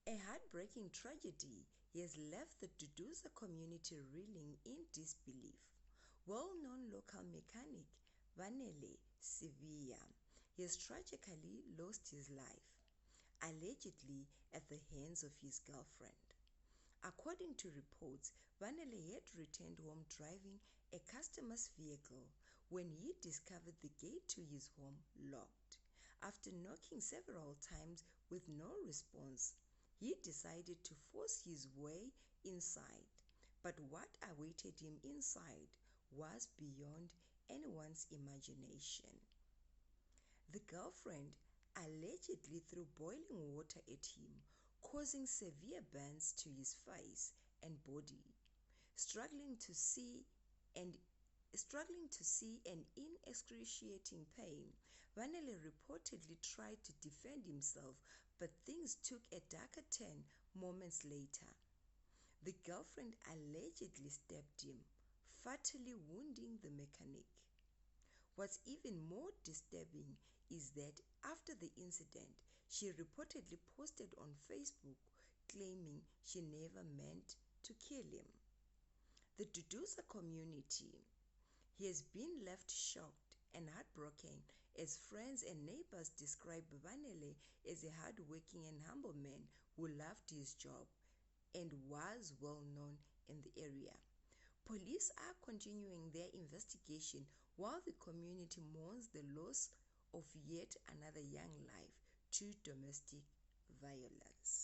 A heartbreaking tragedy has left the Duduza community reeling in disbelief. Well-known local mechanic Vanele Sevilla has tragically lost his life, allegedly at the hands of his girlfriend. According to reports, Vanele had returned home driving a customer's vehicle when he discovered the gate to his home locked. After knocking several times with no response, he decided to force his way inside. But what awaited him inside was beyond anyone's imagination. The girlfriend allegedly threw boiling water at him, causing severe burns to his face and body. Struggling to see and in excruciating pain, Vanelli reportedly tried to defend himself, but things took a darker turn moments later. The girlfriend allegedly stabbed him, fatally wounding the mechanic. What's even more disturbing is that after the incident, she reportedly posted on Facebook claiming she never meant to kill him. The Duduza community has been left shocked and heartbroken as friends and neighbors describe Vanele as a hardworking and humble man who loved his job and was well known in the area. Police are continuing their investigation while the community mourns the loss of yet another young life to domestic violence.